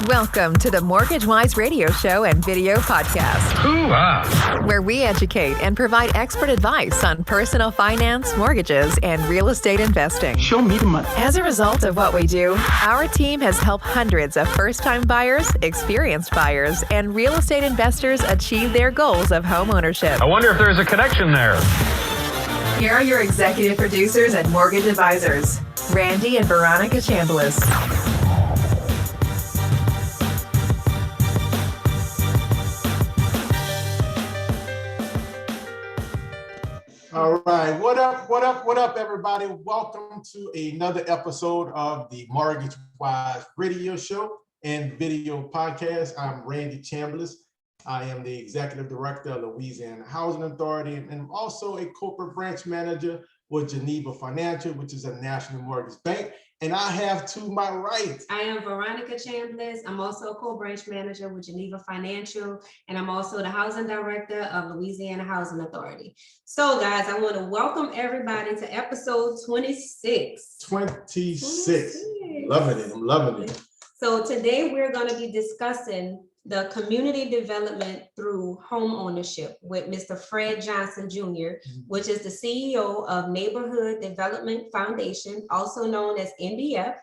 Welcome to the Mortgage Wise radio show and video podcast, where we educate and provide expert advice on personal finance, mortgages, and real estate investing. Show me the money. As a result of what we do, our team has helped hundreds of first-time buyers, experienced buyers, and real estate investors achieve their goals of home ownership. I wonder if there's a connection there. Here are your executive producers and mortgage advisors, Randy and Veronica Chambliss. All right. What up, everybody? Welcome to another episode of the Mortgage Wise radio show and video podcast. I'm Randy Chambliss. I am the executive director of Louisiana Housing Authority and also a corporate branch manager with Geneva Financial, which is a national mortgage bank. And I have to my right. I am Veronica Chambliss. I'm also a co-branch manager with Geneva Financial, and I'm also the housing director of Louisiana Housing Authority. So guys, I want to welcome everybody to episode 26. 26. Loving it. I'm loving it. So today we're going to be discussing the community development through home ownership with Mr. Fred Johnson Jr., which is the CEO of Neighborhood Development Foundation, also known as NDF.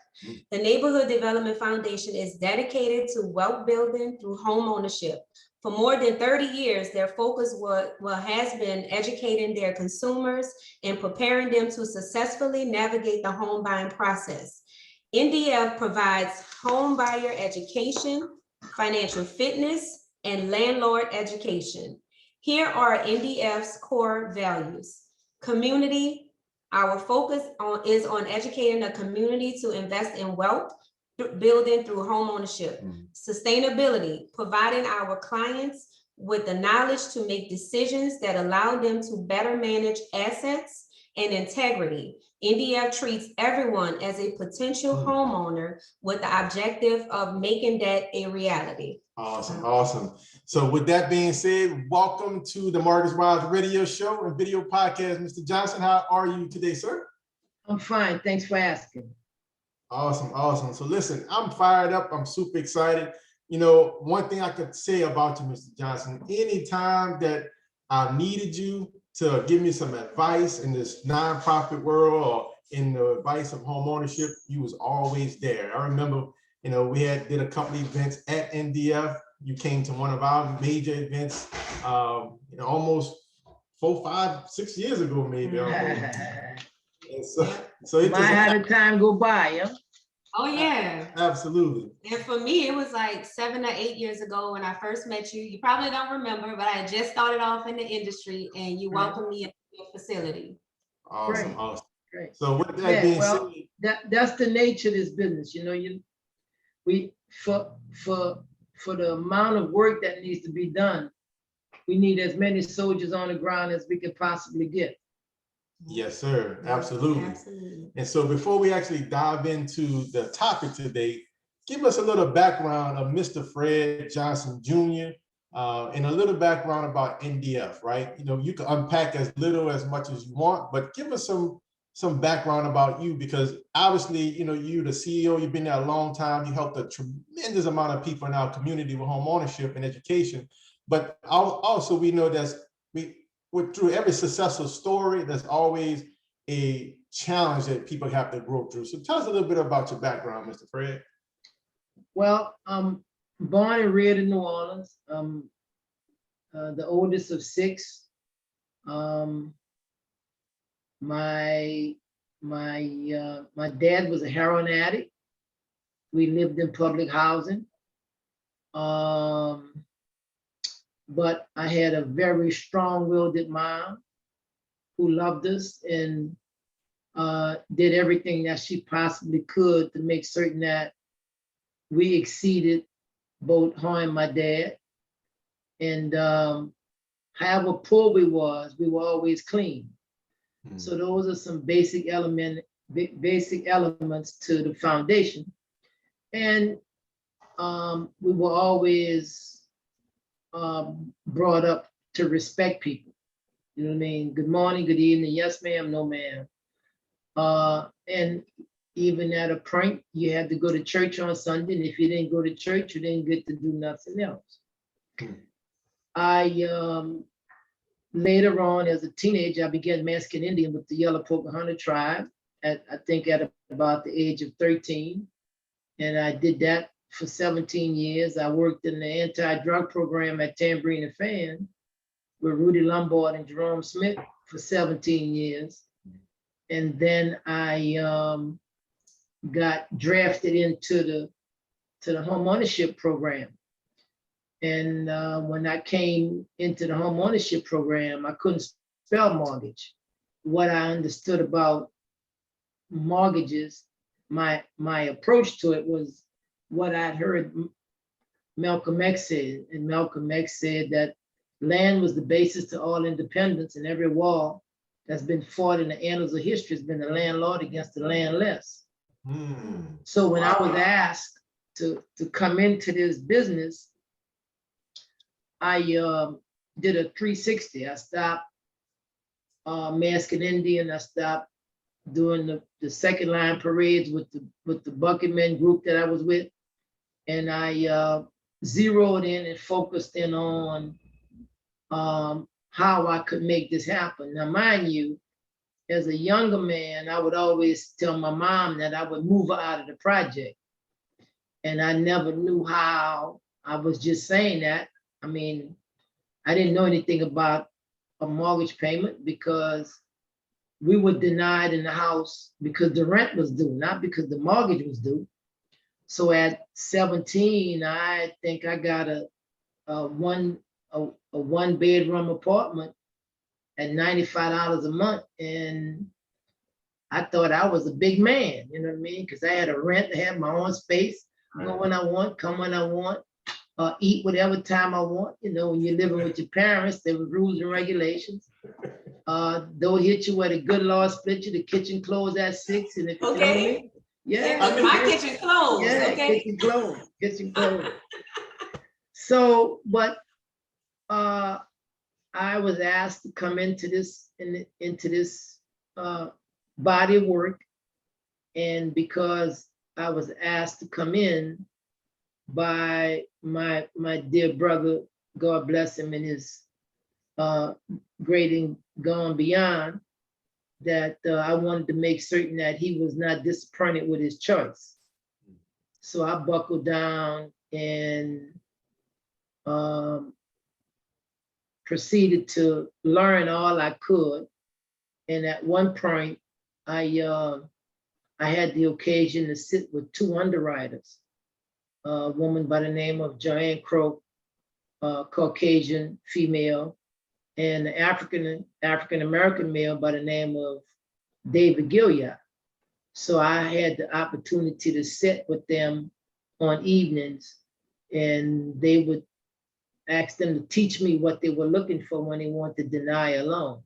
The Neighborhood Development Foundation is dedicated to wealth building through home ownership. For more than 30 years, their focus has been educating their consumers and preparing them to successfully navigate the home buying process. NDF provides Homebuyer Education, financial fitness, and landlord education. Here are NDF's core values. Community. Our focus is on educating the community to invest in wealth building through home ownership. Sustainability, providing our clients with the knowledge to make decisions that allow them to better manage assets. And integrity. NDF treats everyone as a potential homeowner with the objective of making that a reality. Awesome. So with that being said, welcome to the Mortgage Wise radio show and video podcast. Mr. Johnson, how are you today, sir? I'm fine. Thanks for asking. Awesome. So listen, I'm fired up. I'm super excited. You know, one thing I could say about you, Mr. Johnson, anytime that I needed you to give me some advice in this nonprofit world or in the advice of home ownership, you was always there. I remember, you know, we did a couple of events at NDF. You came to one of our major events, almost 4, 5, 6 years ago, maybe. And so it might have the time go by, yeah. Oh yeah, absolutely. And for me, it was like 7 or 8 years ago when I first met you. You probably don't remember, but I just started off in the industry, and you welcomed me into your facility. Awesome. Great. So with that being said, that's the nature of this business. You know, for the amount of work that needs to be done, we need as many soldiers on the ground as we could possibly get. Yes, sir. Absolutely. And so before we actually dive into the topic today, give us a little background of Mr. Fred Johnson Jr. And a little background about NDF, right? You know, you can unpack as little as much as you want, but give us some background about you, because obviously, you know, you're the CEO, you've been there a long time, you helped a tremendous amount of people in our community with home ownership and education. But also we know that through every successful story, there's always a challenge that people have to grow through. So tell us a little bit about your background, Mr. Fred. Well, I'm born and reared in New Orleans. The oldest of 6. My dad was a heroin addict. We lived in public housing. But I had a very strong-willed mom who loved us and did everything that she possibly could to make certain that we exceeded both her and my dad. And however poor we were always clean. So those are some basic elements to the foundation. And we were always brought up to respect people. You know what I mean? Good morning, good evening, yes ma'am, no ma'am. And even at a point, you had to go to church on Sunday, and if you didn't go to church, you didn't get to do nothing else. I later on, as a teenager, I began masking Indian with the Yellow Pocahontas tribe. I think at about the age of 13, and I did that for 17 years. I worked in the anti-drug program at Tambourine and Fan with Rudy Lombard and Jerome Smith for 17 years. And then I got drafted into the homeownership program. And when I came into the homeownership program, I couldn't spell mortgage. What I understood about mortgages, my approach to it was what I'd heard Malcolm X said. And Malcolm X said that land was the basis to all independence, and every war that's been fought in the annals of history has been the landlord against the landless. So when I was asked to come into this business, I did a 360. I stopped masking Indian. I stopped doing the second line parades with the bucket men group that I was with. And I zeroed in and focused in on how I could make this happen. Now, mind you, as a younger man, I would always tell my mom that I would move her out of the project. And I never knew how. I was just saying that. I mean, I didn't know anything about a mortgage payment because we were denied in the house because the rent was due, not because the mortgage was due. So at 17, I think I got a one bedroom apartment at $95 a month. And I thought I was a big man, you know what I mean? Because I had a rent, I had my own space, go when I want, come when I want, eat whatever time I want. You know, when you're living with your parents, there were rules and regulations. Don't hit you where the good Lord split you, the kitchen closed at 6. And if you know what I mean? Yeah, my kitchen closed. Yeah, okay. kitchen closed. So, but I was asked to come into this body of work, and because I was asked to come in by my dear brother, God bless him, in his great and gone beyond, that I wanted to make certain that he was not disappointed with his choice. So I buckled down and proceeded to learn all I could. And at one point, I had the occasion to sit with 2 underwriters, a woman by the name of Joanne Croak, Caucasian female, and an African-American male by the name of David Gilliard. So I had the opportunity to sit with them on evenings, and they would ask them to teach me what they were looking for when they wanted to deny a loan.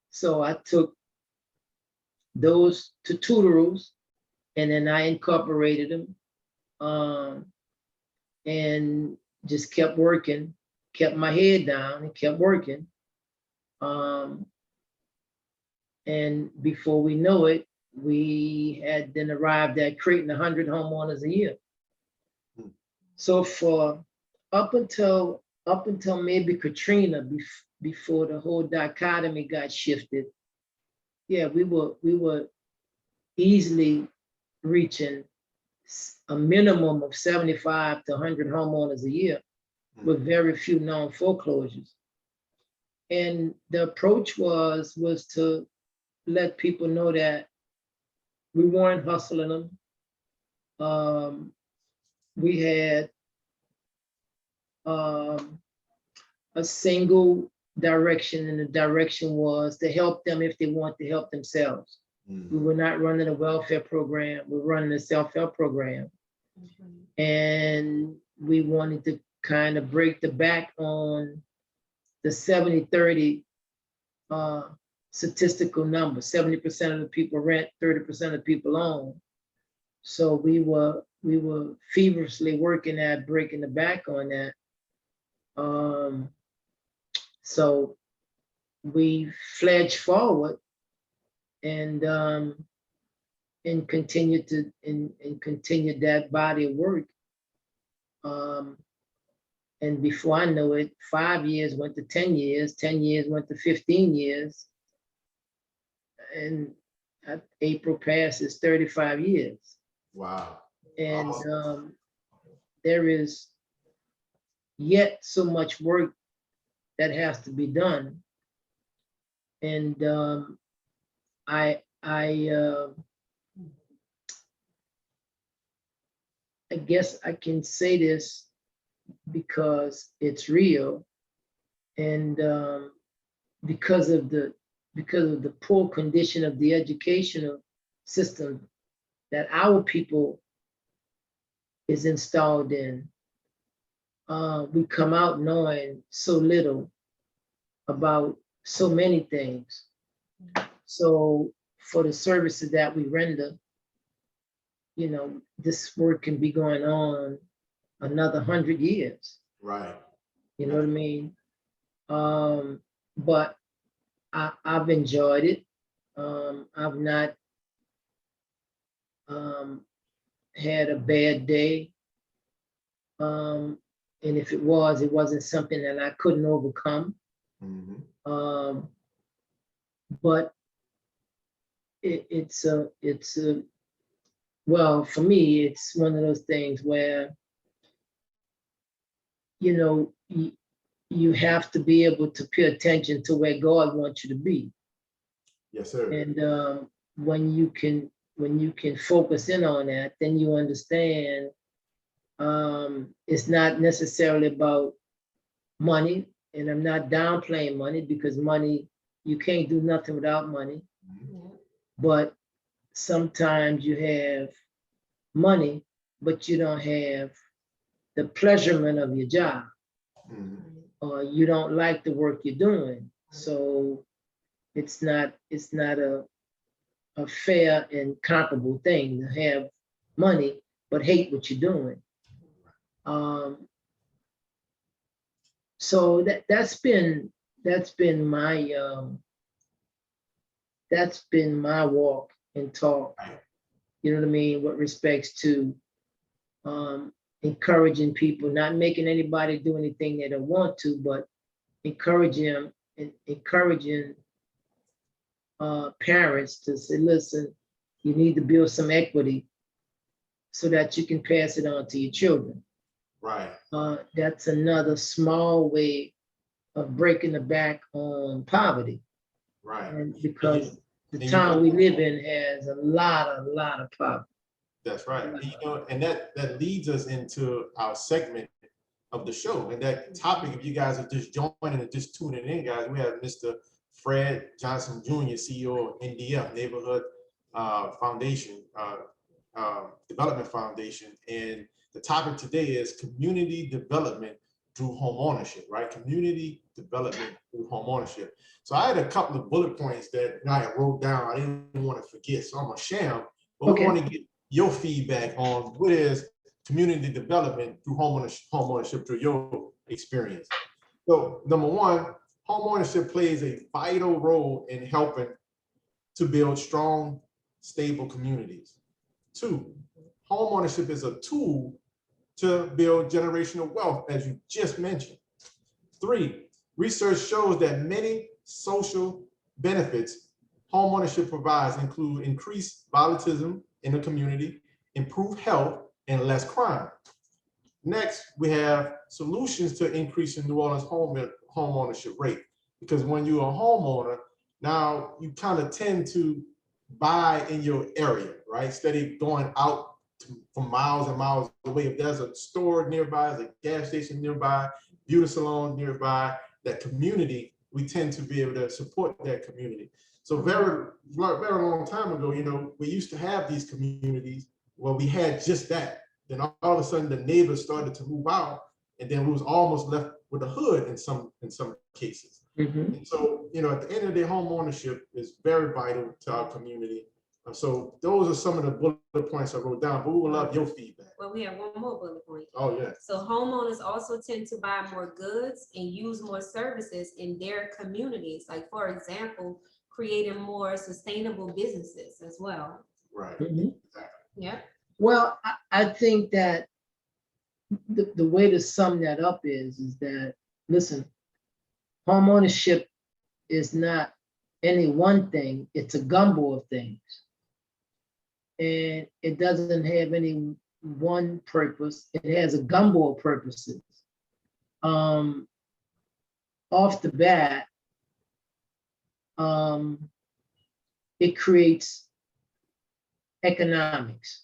So I took those tutorials and then I incorporated them and just kept working, kept my head down and kept working. And before we know it, we had then arrived at creating 100 homeowners a year. So for up until maybe Katrina, before the whole dichotomy got shifted, yeah, we were easily reaching a minimum of 75 to 100 homeowners a year with very few known foreclosures. And the approach was to let people know that we weren't hustling them. We had a single direction, and the direction was to help them if they want to help themselves. We were not running a welfare program, we were running a self-help program. And we wanted to kind of break the back on the 70-30 statistical number. 70% of the people rent, 30% of people own. So we were feverishly working at breaking the back on that. So we fledged forward, and and continued that body of work. And before I know it, 5 years went to 10 years, 10 years went to 15 years. And April passes 35 years. Wow. And Awesome. There is yet so much work that has to be done. And I guess I can say this because it's real, and because of the poor condition of the educational system that our people is installed in, we come out knowing so little about so many things. So for the services that we render, you know, this work can be going on another 100 years. Right. You know what I mean? But I've enjoyed it. I've not had a bad day. And if it wasn't something that I couldn't overcome. Mm-hmm. But it's well, for me, it's one of those things where, you know, you have to be able to pay attention to where God wants you to be. Yes, sir. And when you can focus in on that, then you understand it's not necessarily about money. And I'm not downplaying money, because money, you can't do nothing without money. Mm-hmm. But sometimes you have money, but you don't have the pleasurement of your job. Mm-hmm. Or you don't like the work you're doing. So it's not a fair and comparable thing to have money but hate what you're doing. So that's been my walk and talk. You know what I mean? With respects to encouraging people, not making anybody do anything they don't want to, but encouraging parents to say, listen, you need to build some equity so that you can pass it on to your children. Right. That's another small way of breaking the back on poverty. Right. And because the town we live in has a lot of poverty. That's right. And that leads us into our segment of the show. And that topic, if you guys are just joining and just tuning in, guys, we have Mr. Fred Johnson Jr., CEO of NDF, Neighborhood Foundation, Development Foundation. And the topic today is community development through homeownership, right? Community development through homeownership. So I had a couple of bullet points that I wrote down. I didn't want to forget, so I'm gonna share them. But we want to get your feedback on what is community development through homeownership through your experience. So number one, homeownership plays a vital role in helping to build strong, stable communities. Two, homeownership is a tool to build generational wealth, as you just mentioned. Three, research shows that many social benefits homeownership provides include increased volunteerism in the community, improved health, and less crime. Next, we have solutions to increasing New Orleans homeownership rate. Because when you're a homeowner, now you kind of tend to buy in your area, right? Instead of going out from miles and miles away. If there's a store nearby, there's a gas station nearby, beauty salon nearby, that community, we tend to be able to support that community. So very long time ago, you know, we used to have these communities where we had just that. Then all of a sudden the neighbors started to move out, and then we was almost left with a hood in some cases. Mm-hmm. And so, you know, at the end of the day, home ownership is very vital to our community. So those are some of the bullet points I wrote down, but we would love your feedback. Well, we have one more bullet point. Oh, yeah. So homeowners also tend to buy more goods and use more services in their communities. Like, for example, creating more sustainable businesses as well. Right. Mhm. Yeah. Well, I think that the way to sum that up is that, listen, homeownership is not any one thing, it's a gumbo of things. And it doesn't have any one purpose, it has a gumbo of purposes. Off the bat, it creates economics.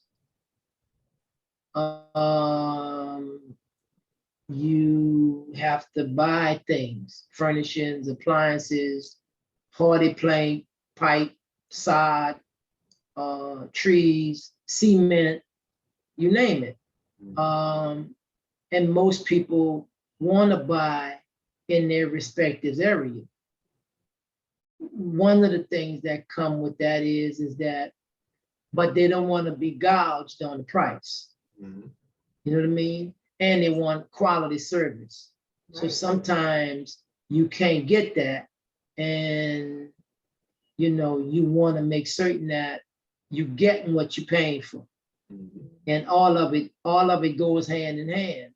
You have to buy things, furnishings, appliances, hardy plank, pipe, sod, trees, cement, you name it. And most people want to buy in their respective area. One of the things that come with that is that, but they don't want to be gouged on the price. Mhm. You know what I mean? And they want quality service. So Right. sometimes you can't get that. And, you want to make certain that you're getting what you're paying for. Mhm. And all of it goes hand in hand.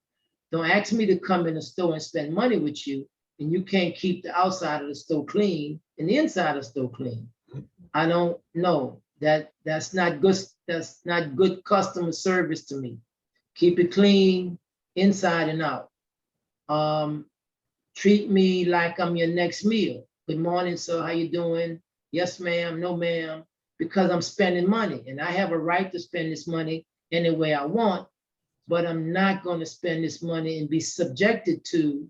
Don't ask me to come in the store and spend money with you, and you can't keep the outside of the store clean and the inside of the store clean. I don't know. That's not good. That's not good customer service to me. Keep it clean inside and out. Treat me like I'm your next meal. Good morning, sir. How you doing? Yes, ma'am. No, ma'am. Because I'm spending money, and I have a right to spend this money any way I want, but I'm not going to spend this money and be subjected to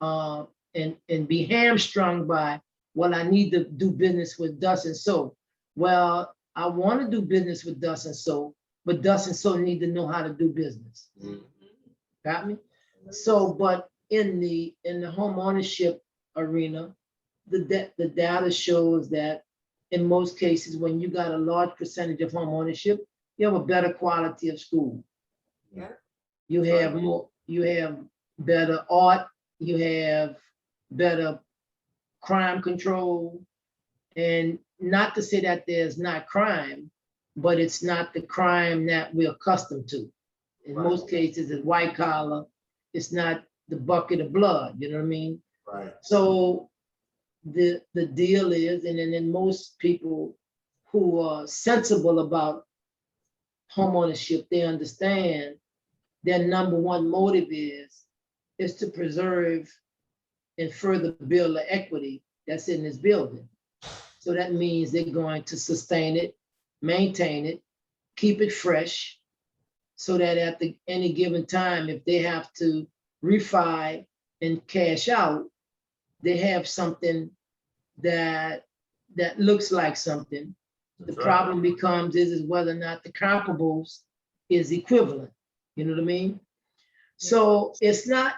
and be hamstrung by, well, I need to do business with thus and so. Well, I want to do business with thus and so, but thus and so need to know how to do business. Mhm. Got me? So, but in the home ownership arena, the data shows that in most cases, when you got a large percentage of home ownership, you have a better quality of school. Yeah. You have more, you have better art, you have better crime control. And not to say that there's not crime, but it's not the crime that we're accustomed to. In Right. most cases, it's white collar. It's not the bucket of blood, you know what I mean? Right. So the deal is, and then most people who are sensible about homeownership, they understand their number one motive is to preserve and further build the equity that's in this building. So that means they're going to sustain it, maintain it, keep it fresh, so that at any given time, if they have to refi and cash out, they have something that looks like something. The That's right. problem becomes is whether or not the comparables is equivalent. You know what I mean? So it's not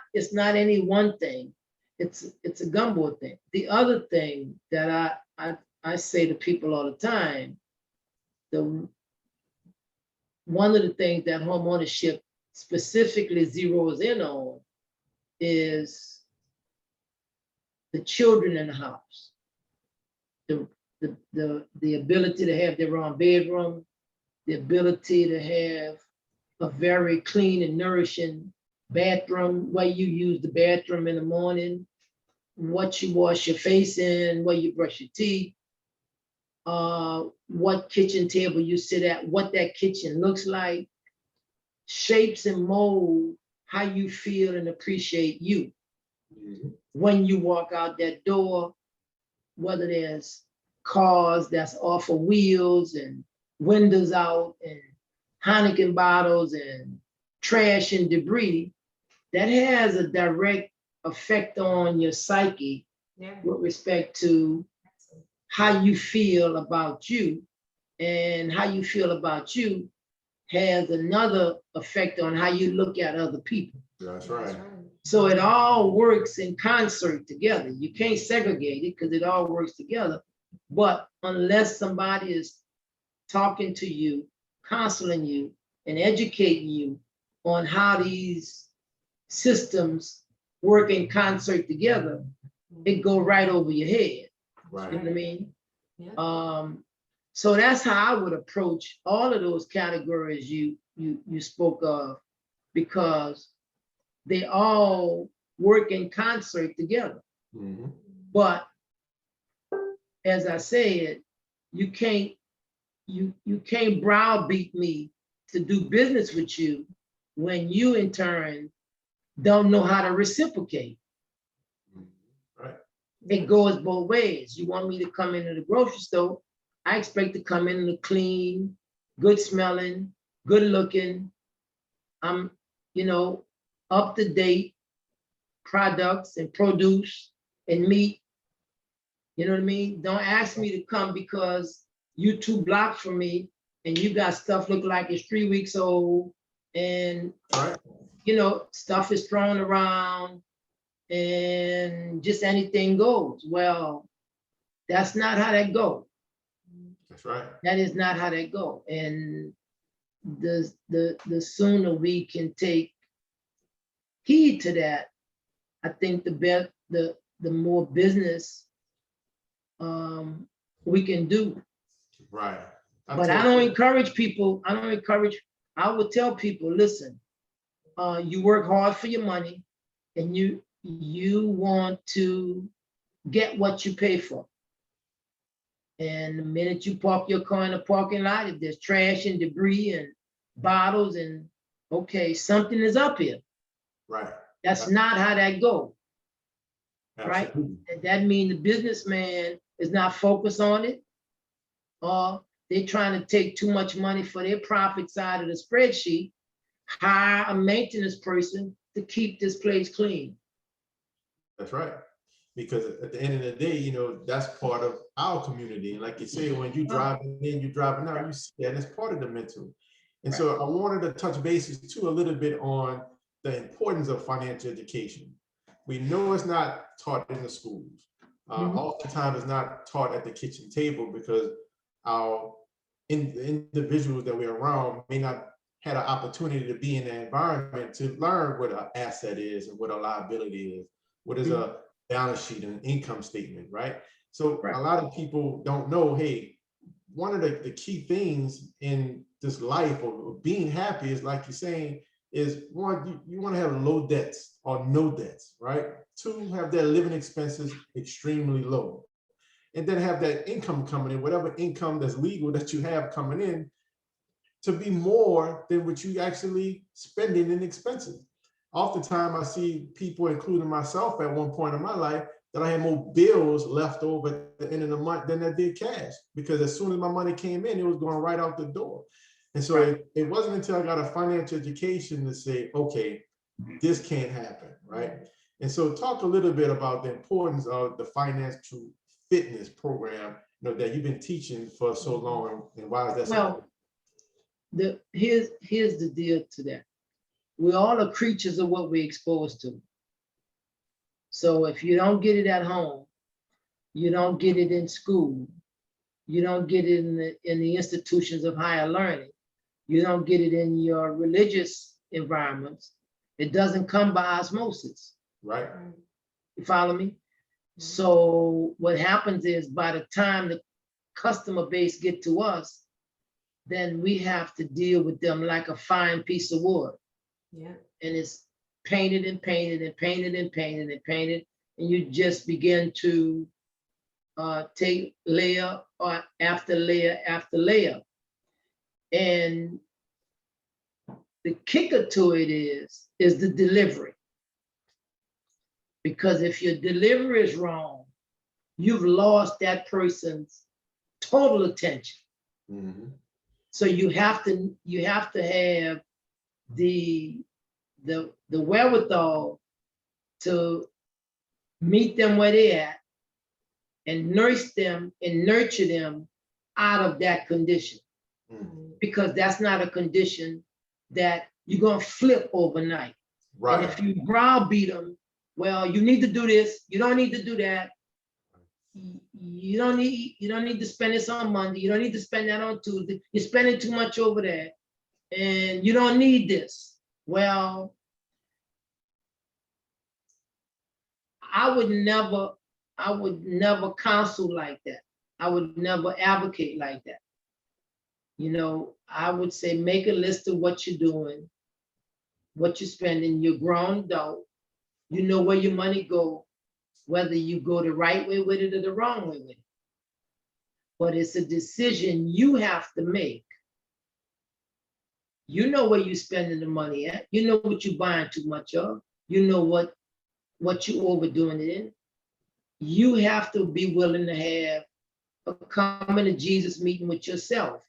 any one thing. It's a gumbo thing. The other thing that I say to people all the time, one of the things that homeownership specifically zeroes in on is the children in the house. The ability to have their own bedroom, the ability to have a very clean and nourishing bathroom, where you use the bathroom in the morning, what you wash your face in, where you brush your teeth, what kitchen table you sit at, what that kitchen looks like, shapes and mold how you feel and appreciate you. Mhm. When you walk out that door, whether there's cars that's off of wheels and windows out and Heineken bottles and trash and debris, that has a direct effect on your psyche Yeah. with respect to how you feel about you, and how you feel about you has another effect on how you look at other people. That's That's right. right. So it all works in concert together. You can't segregate it because it all works together. But unless somebody is talking to you, counseling you, and educating you on how these systems work in concert together, it go right over your head. You know Right. what I mean? Yeah. So that's how I would approach all of those categories you spoke of, because they all work in concert together. Mhm. But as I said, you can't browbeat me to do business with you when you in turn don't know how to reciprocate. Right. It goes both ways. You want me to come into the grocery store, I expect to come in and clean, good smelling, good looking. I'm, up to date products and produce and meat. You know what I mean? Don't ask me to come because you 2 blocks from me and you got stuff look like it's 3 weeks old, and Right. stuff is thrown around and just anything goes. Well, that's not how that goes. That's right. That is not how that go. And the sooner we can take heed to that, I think the more business we can do. Right. But I don't encourage people. I would tell people, listen, you work hard for your money, and you want to get what you pay for. And the minute you park your car in the parking lot, if there's trash and debris and bottles, and okay, something is up here. Right. That's not how that goes. Right? Absolutely. That means the businessman is not focused on it, or they're trying to take too much money for their profit side of the spreadsheet, hire a maintenance person to keep this place clean. That's right. Because at the end of the day, that's part of our community. And like you say, when you driving in, you're driving out, you see that, and it's part of the mental. And so I wanted to touch bases too a little bit on the importance of financial education. We know it's not taught in the schools. Oftentimes it's not taught at the kitchen table because our individuals that we're around may not have an opportunity to be in the environment to learn what an asset is and what a liability is. What is a balance sheet and income statement, right? So a lot of people don't know, hey, one of the key things in this life or being happy is, like you're saying, is one, you want to have low debts or no debts, right? 2, have their living expenses extremely low. And then have that income coming in, whatever income that's legal that you have coming in, to be more than what you actually spending in expenses. Oftentimes I see people, including myself at one point in my life, that I had more bills left over at the end of the month than I did cash, because as soon as my money came in, it was going right out the door. And so it wasn't until I got a financial education to say, okay, this can't happen, right? And so talk a little bit about the importance of the financial fitness program, that you've been teaching for so long, and why is that so important? Here's the deal to that. We all are creatures of what we're exposed to. So if you don't get it at home, you don't get it in school, you don't get it in the institutions of higher learning, you don't get it in your religious environments, it doesn't come by osmosis. Right. You follow me? So what happens is, by the time the customer base get to us, then we have to deal with them like a fine piece of wood. Yeah. And it's painted and painted and painted and painted and painted, and you just begin to take layer or after layer after layer. And the kicker to it is the delivery. Because if your delivery is wrong, you've lost that person's total attention. Mm-hmm. So you have to have the wherewithal to meet them where they're at and nurse them and nurture them out of that condition. Mm-hmm. Because that's not a condition that you're going to flip overnight. Right. And if you browbeat them, well, you need to do this, you don't need to do that. You don't need to spend this on Monday. You don't need to spend that on Tuesday. You're spending too much over there, and you don't need this. Well, I would never counsel like that. I would never advocate like that. You know, I would say make a list of what you're doing, what you're spending. You're grown adult. You know where your money go, whether you go the right way with it or the wrong way with it. But it's a decision you have to make. You know where you're spending the money at. You know what you're buying too much of. You know what you're overdoing it in. You have to be willing to have a coming to Jesus meeting with yourself.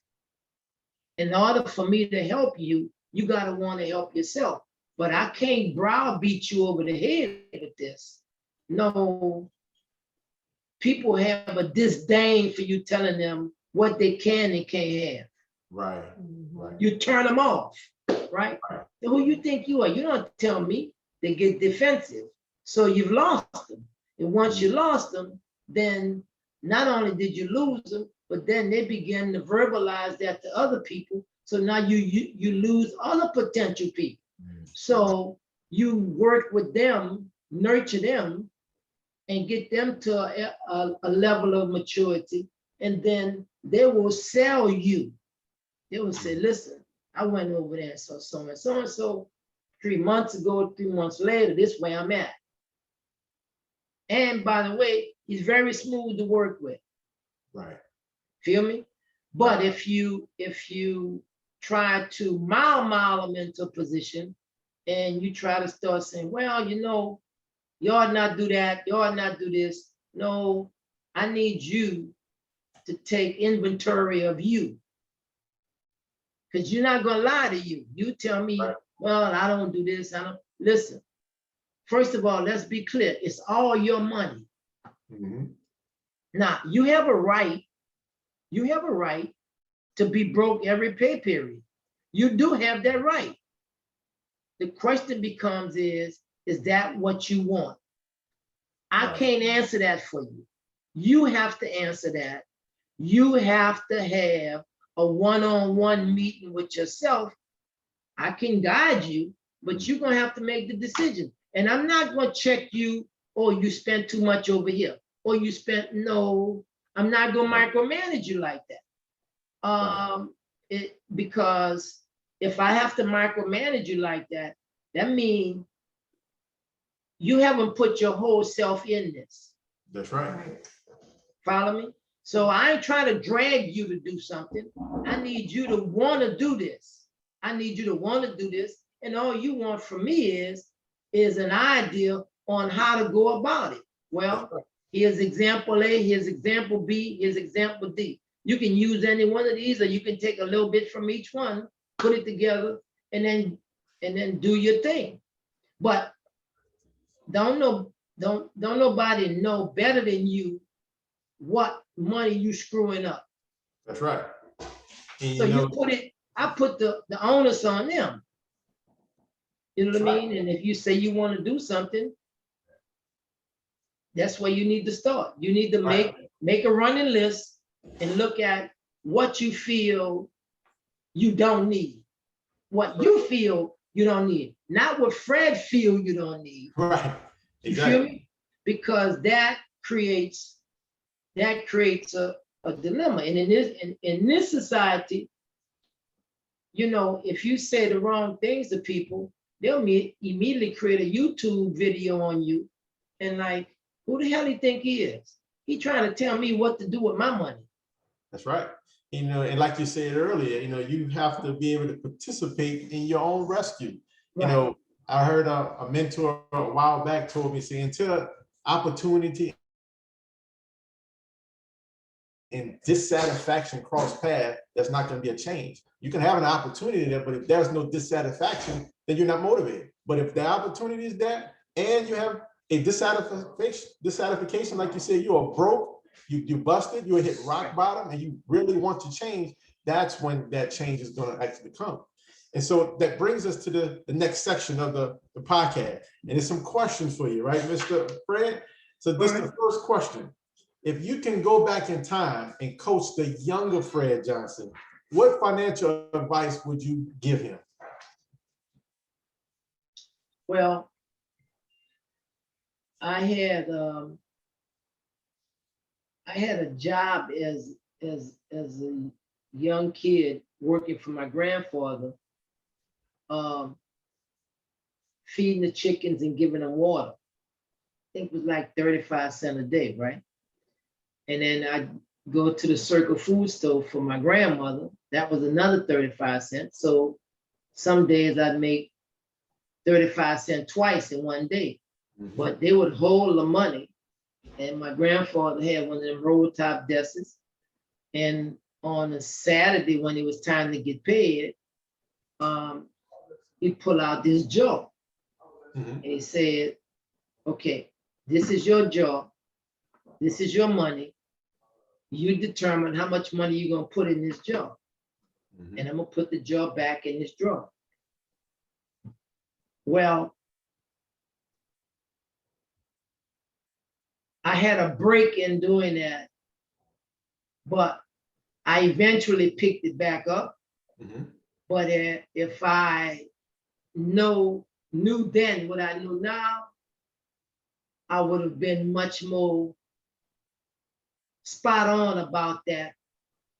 In order for me to help you, you got to want to help yourself. But I can't browbeat you over the head with this. No, people have a disdain for you telling them what they can and can't have. Right. Right. You turn them off, right? Who you think you are? You don't tell me. They get defensive. So you've lost them. And once you lost them, then not only did you lose them, but then they begin to verbalize that to other people. So now you lose other potential people. So you work with them, nurture them, and get them to a level of maturity, and then they will sell you. They will say, listen, I went over there and so and so 3 months ago, 3 months later, this way I'm at. And by the way, he's very smooth to work with. Right. Feel me? But if you try to mile them into a position, and you try to start saying, well, you know, you ought not do that, you ought not do this. No, I need you to take inventory of you. Because you're not gonna lie to you. You tell me, well, I don't do this, I don't. Listen, first of all, let's be clear, it's all your money. Now, you have a right to be broke every pay period. You do have that right. The question becomes is that what you want? I can't answer that for you. You have to answer that. You have to have a one-on-one meeting with yourself. I can guide you, but you're gonna have to make the decision. And I'm not gonna check you, oh, you spent too much over here, or you spent, no, I'm not gonna micromanage you like that. Because if I have to micromanage you like that, that means you haven't put your whole self in this. That's right. Follow me? So I ain't trying to drag you to do something. I need you to want to do this. I need you to want to do this. And all you want from me is an idea on how to go about it. Well, here's example A, here's example B, here's example D. You can use any one of these, or you can take a little bit from each one, put it together, and then do your thing. But don't nobody know better than you what money you screwing up. That's right. And So I put the onus on them. You know what I mean? And if you say you want to do something, that's where you need to start. You need to make a running list and look at what you feel you don't need. What you feel you don't need. Not what Fred feel you don't need. Right. Exactly. You feel me? Because that creates a dilemma. And in this society, you know, if you say the wrong things to people, they'll immediately create a YouTube video on you. And like, who the hell do you think he is? He trying to tell me what to do with my money. That's right. You know, and like you said earlier, you know, you have to be able to participate in your own rescue. You know, I heard a mentor a while back told me, say, until opportunity and dissatisfaction cross paths, there's not going to be a change. You can have an opportunity there, but if there's no dissatisfaction, then you're not motivated. But if the opportunity is there and you have a dissatisfaction, like you said, you are broke, you busted, you hit rock bottom, and you really want to change, that's when that change is going to actually come. And so that brings us to the next section of the podcast. And there's some questions for you, right, Mr. Fred? So this is the first question. If you can go back in time and coach the younger Fred Johnson, what financial advice would you give him? Well, I had a job as a young kid working for my grandfather, feeding the chickens and giving them water. I think it was like 35 cents a day, right? And then I go to the Circle Food store for my grandmother. That was another 35 cents. So some days I'd make 35 cents twice in one day. But they would hold the money. And my grandfather had one of them roll top desks. And on a Saturday when it was time to get paid, he'd pull out this jar. And he said, okay, this is your jar. This is your money. You determine how much money you're gonna put in this jar. And I'm gonna put the jar back in this drawer. Well, I had a break in doing that, but I eventually picked it back up. But if I knew then what I know now, I would have been much more spot on about that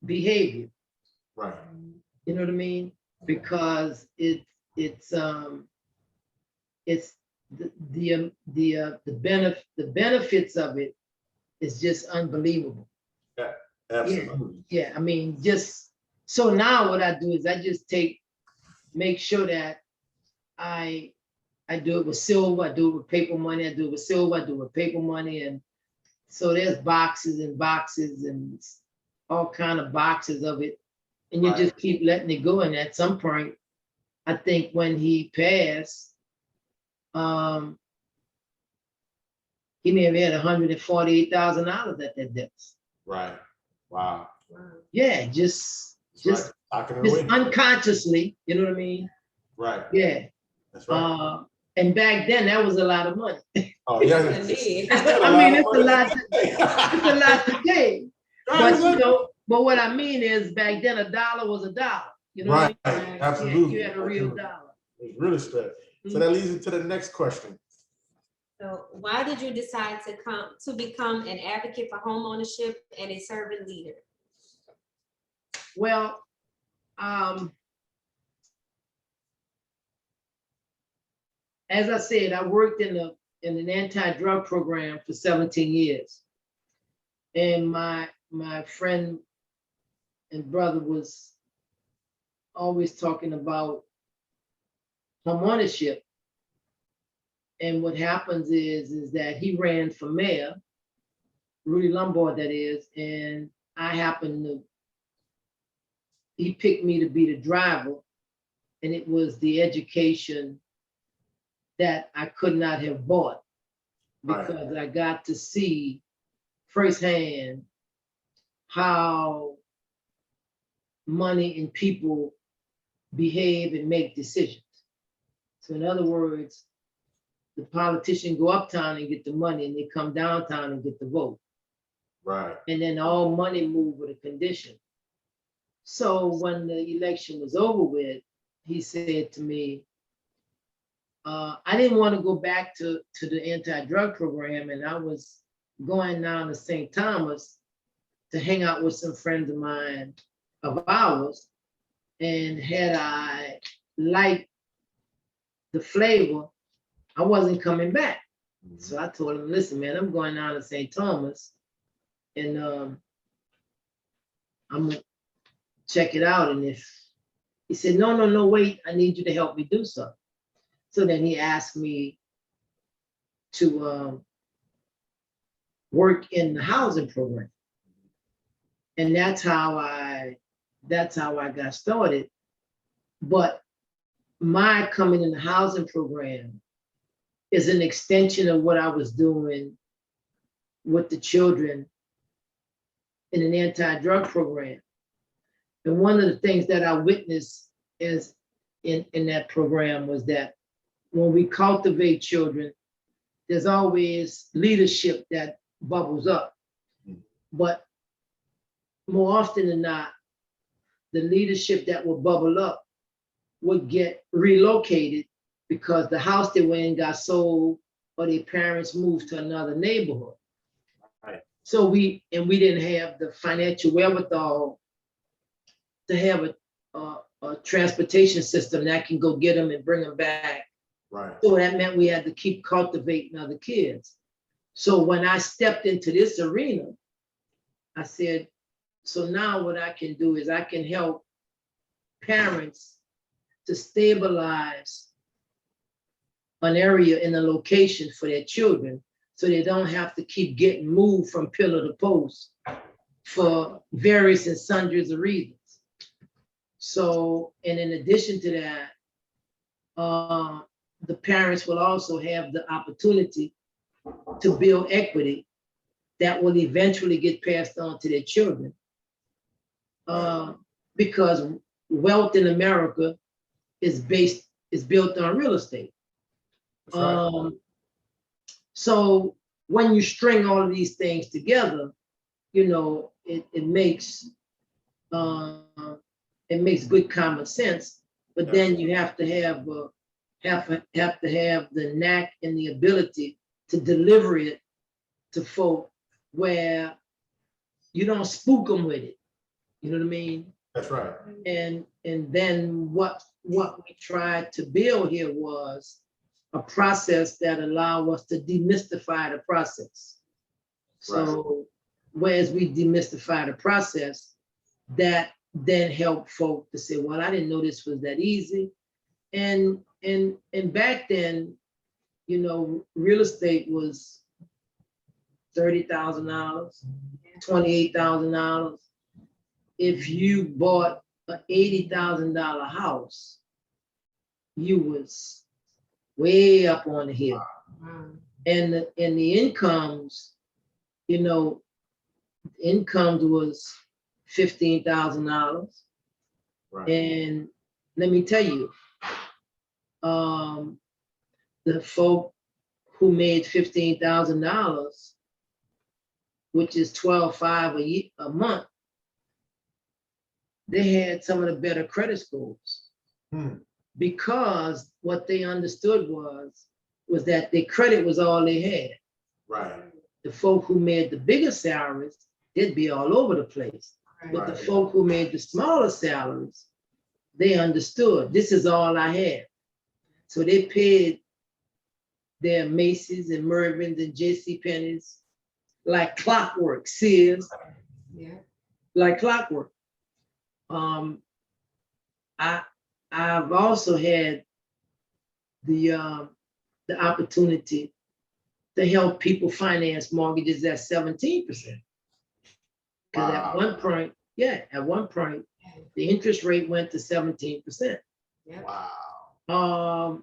behavior. Right. You know what I mean? Because it's the benefits of it is just unbelievable. Yeah, absolutely. Yeah, I mean, just so now what I do is I just make sure that I do it with silver, I do it with paper money, I do it with silver, I do it with paper money, and so there's boxes and boxes and all kind of boxes of it, and you just keep letting it go. And at some point, I think when he passed, he may have had $148,000 at that desk. Right. Wow. Yeah, just unconsciously, you know what I mean? Right. Yeah. That's right. And back then, that was a lot of money. Oh yeah. I mean, it's a lot. It's a lot today. But you know, but what I mean is, back then, $1 was $1. You know right. what I mean? Absolutely. You had a real dollar. It's really straight. So that leads into the next question. So why did you decide to become an advocate for homeownership and a servant leader? Well, as I said, I worked in an anti-drug program for 17 years. And my friend and brother was always talking about homeownership. And what happens is that he ran for mayor, Rudy Lombard that is, and he picked me to be the driver, and it was the education that I could not have bought, because I got to see firsthand how money and people behave and make decisions. So in other words, the politicians go uptown and get the money, and they come downtown and get the vote. Right. And then all money move with a condition. So when the election was over with, he said to me, I didn't want to go back to the anti-drug program, and I was going down to St. Thomas to hang out with some friends of ours, and had I liked the flavor, I wasn't coming back. So I told him, listen, man, I'm going down to St. Thomas, and I'm gonna check it out. And he said, no, wait, I need you to help me do something. So then he asked me to work in the housing program. And that's how I got started. But my coming in the housing program is an extension of what I was doing with the children in an anti-drug program. And one of the things that I witnessed is in that program was that when we cultivate children, there's always leadership that bubbles up. But more often than not, the leadership that will bubble up would get relocated because the house they were in got sold or their parents moved to another neighborhood. Right. So we didn't have the financial wherewithal to have a transportation system that can go get them and bring them back. Right. So that meant we had to keep cultivating other kids. So when I stepped into this arena, I said, so now what I can do is I can help parents to stabilize an area in a location for their children so they don't have to keep getting moved from pillar to post for various and sundries of reasons. So, and in addition to that, the parents will also have the opportunity to build equity that will eventually get passed on to their children. Because wealth in America is built on real estate. Right. So when you string all of these things together, you know, it makes good common sense. But then you have to have the knack and the ability to deliver it to folk where you don't spook them with it. You know what I mean? That's right. And then what we tried to build here was a process that allowed us to demystify the process. So whereas we demystify the process, that then helped folk to say, well, I didn't know this was that easy. And back then, you know, real estate was $30,000, $28,000. If you bought an $80,000 house, you was way up on the hill. And the incomes, you know, incomes was $15,000. Right. And let me tell you, the folk who made $15,000, which is $12,500 a month, they had some of the better credit scores. Because what they understood was that their credit was all they had. Right. The folk who made the bigger salaries, they'd be all over the place. But the folk who made the smaller salaries, they understood this is all I had. So they paid their Macy's and Mervyn's and JCPenney's like clockwork, Sears, like clockwork. I've also had the opportunity to help people finance mortgages at 17%. Because at one point, the interest rate went to 17%. Wow.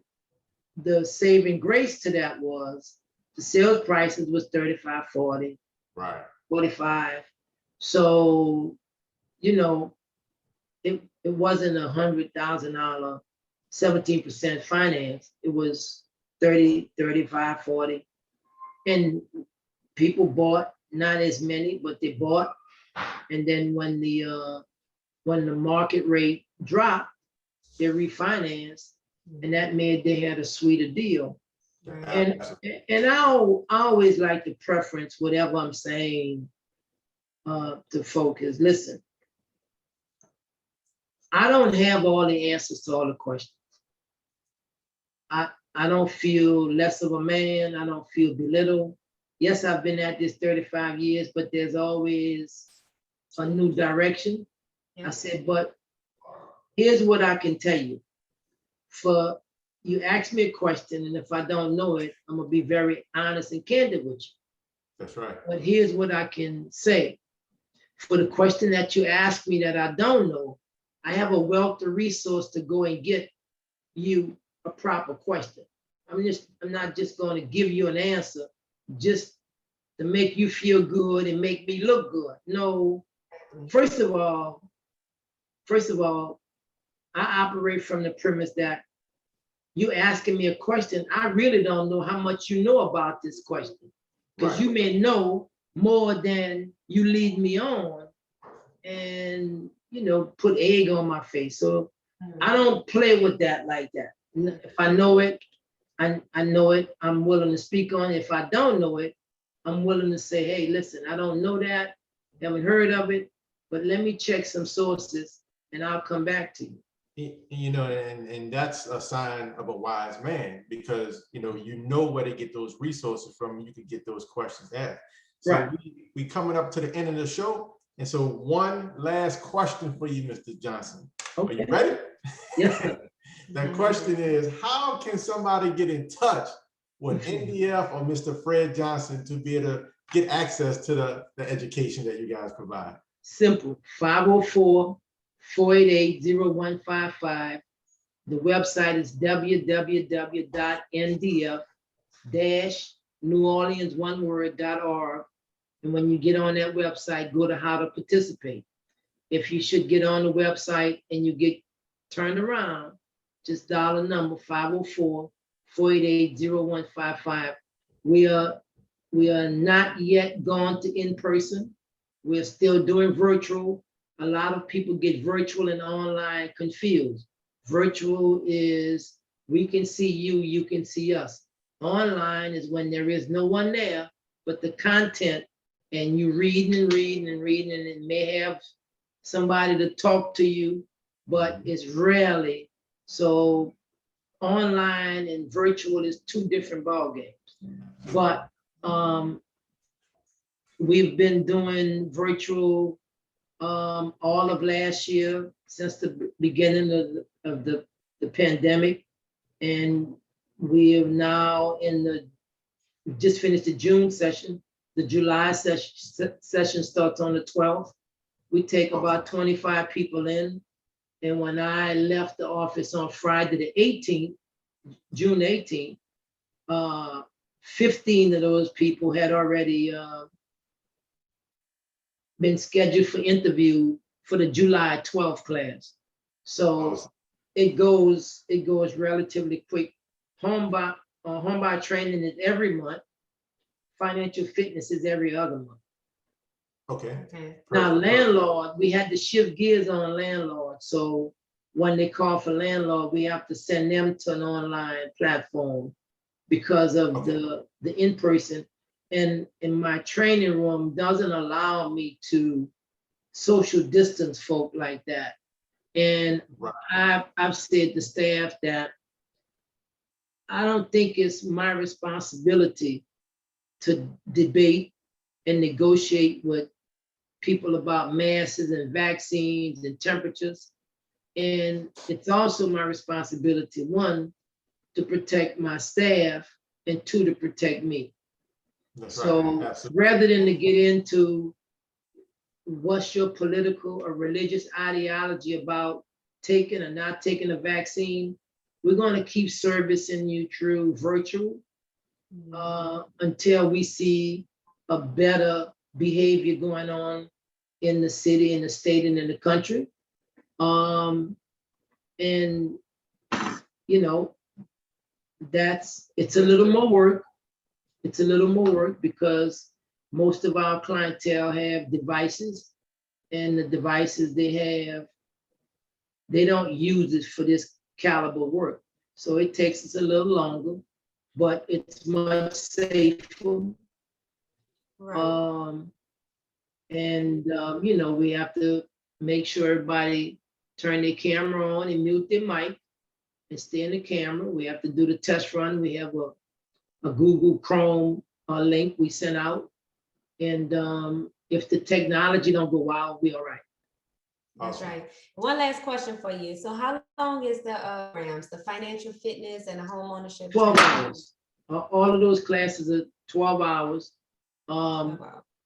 The saving grace to that was the sales prices was 35, 40, Right. 45. So, you know, it wasn't $100,000, 17% finance. It was 30, 35, 40. And people bought, not as many, but they bought. And then when the market rate dropped, they refinanced, and that made they had a sweeter deal. And I always like to preference whatever I'm saying to folk is, listen, I don't have all the answers to all the questions. I don't feel less of a man. I don't feel belittled. Yes, I've been at this 35 years, but there's always a new direction. I said, but here's what I can tell you. For you ask me a question, and if I don't know it, I'm gonna be very honest and candid with you. That's right. But here's what I can say. For the question that you ask me that I don't know, I have a wealth of resource to go and get you a proper question. I'm not just going to give you an answer just to make you feel good and make me look good. No, first of all, I operate from the premise that you asking me a question, I really don't know how much you know about this question. Because you may know more than you lead me on and, you know, put egg on my face. So I don't play with that like that. If I know it, I know it, I'm willing to speak on it. If I don't know it, I'm willing to say, hey, listen, I don't know that, haven't heard of it, but let me check some sources and I'll come back to you. You know, and that's a sign of a wise man, because you know where to get those resources from. You can get those questions asked. So Right. we coming up to the end of the show, and so one last question for you, Mr. Johnson. Okay. Are you ready? Yes, sir. The question is, how can somebody get in touch with NDF or Mr. Fred Johnson to be able to get access to the education that you guys provide? Simple, 504-488-0155. The website is www.ndf-neworleans.org. And when you get on that website, go to how to participate. If you should get on the website and you get turned around, just dial the number 504-488-0155. We are not yet gone to in-person. We're still doing virtual. A lot of people get virtual and online confused. Virtual is we can see you, you can see us. Online is when there is no one there, but the content, and you reading and reading and reading, and it may have somebody to talk to you, but it's rarely. So online and virtual is two different ball games. But we've been doing virtual all of last year, since the beginning of the pandemic. And we are now just finished the June session. The July session starts on the 12th. We take about 25 people in. And when I left the office on Friday the 18th, June 18th, 15 of those people had already been scheduled for interview for the July 12th class. So it goes relatively quick. Homebuyer training is every month. Financial fitness is every other month. Okay. Now landlord, we had to shift gears on landlord. So when they call for landlord, we have to send them to an online platform because of the in-person. And in my training room doesn't allow me to social distance folk like that. And I've said to staff that I don't think it's my responsibility to debate and negotiate with people about masks and vaccines and temperatures. And it's also my responsibility, one, to protect my staff, and two, to protect me. So rather than to get into what's your political or religious ideology about taking or not taking a vaccine, we're going to keep servicing you through virtual until we see a better behavior going on in the city, in the state, and in the country. And you know, it's a little more work. It's a little more work because most of our clientele have devices, and the devices they have, they don't use it for this caliber work. So it takes us a little longer, but it's much safer. Right. You know, we have to make sure everybody turn their camera on and mute their mic and stay in the camera. We have to do the test run. We have a Google Chrome link we sent out. And if the technology don't go wild, we'll be all right. That's right. One last question for you. So how long is the programs, the financial fitness and the homeownership? 12 hours. All of those classes are 12 hours.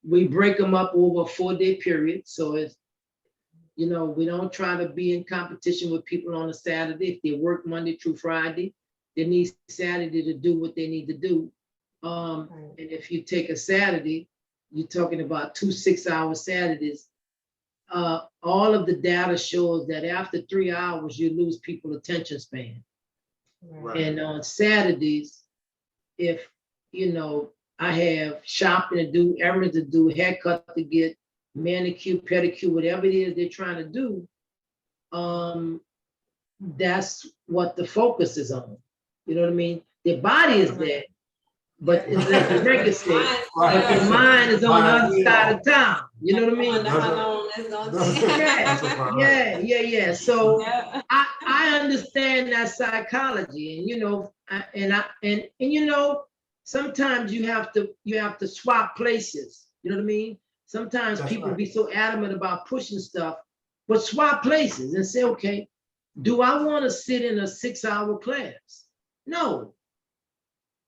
We break them up over a 4-day period. So it's, you know, we don't try to be in competition with people on a Saturday. If they work Monday through Friday, they need Saturday to do what they need to do. And if you take a Saturday, you're talking about 2 6-hour Saturdays. All of the data shows that after 3 hours, you lose people's attention span. Right. And on Saturdays, if, you know, I have shopping to do, errands to do, haircut to get, manicure, pedicure, whatever it is they're trying to do, that's what the focus is on. You know what I mean? Their body is there, but it's like the record state, but their mind is on the other side of town. You know what I mean? How long it's gonna take. Yeah. So Yeah. I understand that psychology, and sometimes you have to swap places. You know what I mean? Sometimes That's people right. be so adamant about pushing stuff, but swap places and say, okay, do I want to sit in a 6-hour class? No.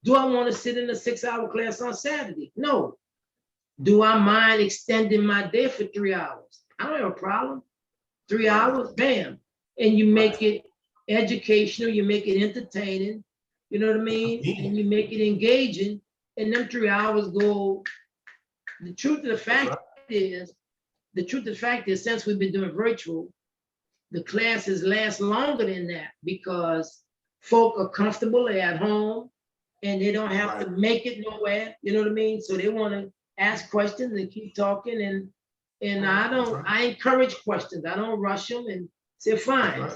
Do I want to sit in a 6-hour class on Saturday? No. Do I mind extending my day for 3 hours? I don't have a problem. 3 hours, bam. And you make it educational, you make it entertaining, you know what I mean? And you make it engaging, and them 3 hours go. The truth of the fact is, since we've been doing virtual, the classes last longer than that because folk are comfortable, they're at home, and they don't have to make it nowhere, you know what I mean? So they want to ask questions and keep talking, and I encourage questions. I don't rush them and say, fine.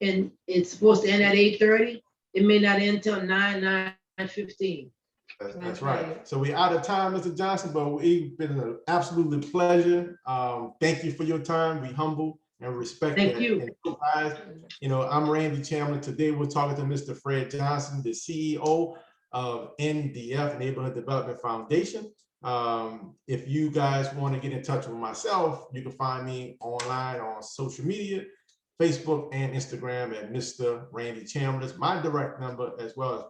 And it's supposed to end at 8:30. It may not end till 9:15. That's right. So we're out of time, Mr. Johnson, but it's been an absolute pleasure. Thank you for your time. We humble and respect Thank that. you. I'm Randy Chamberlain. Today we're talking to Mr. Fred Johnson, the CEO of NDF, Neighborhood Development Foundation. If you guys want to get in touch with myself, you can find me online on social media, Facebook and Instagram at Mr. Randy Chamberlain. My direct number as well as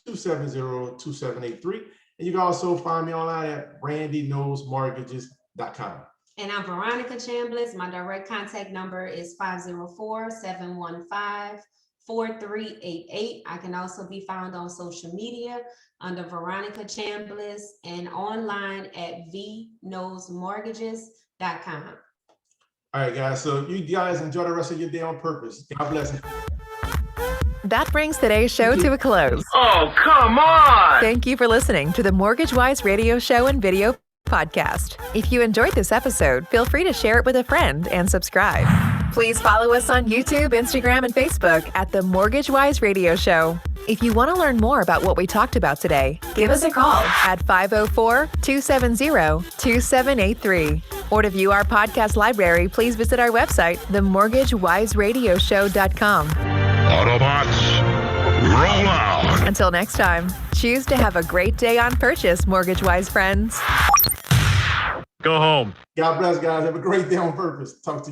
504-270-2783. And you can also find me online at randyknowsmortgages.com. And I'm Veronica Chambliss. My direct contact number is 504-715-4388. I can also be found on social media under Veronica Chambliss and online at vknowsmortgages.com. All right, guys. So you guys enjoy the rest of your day on purpose. God bless you. That brings today's show to a close. Oh, come on! Thank you for listening to the Mortgage Wise radio show and video podcast. If you enjoyed this episode, feel free to share it with a friend and subscribe. Please follow us on YouTube, Instagram, and Facebook at the Mortgage Wise Radio Show. If you want to learn more about what we talked about today, give us a call at 504-270-2783. Or to view our podcast library, please visit our website, themortgagewiseradioshow.com. Autobots, roll out! Until next time, choose to have a great day on purchase, Mortgage Wise friends. Go home. God bless, guys. Have a great day on purpose. Talk to you.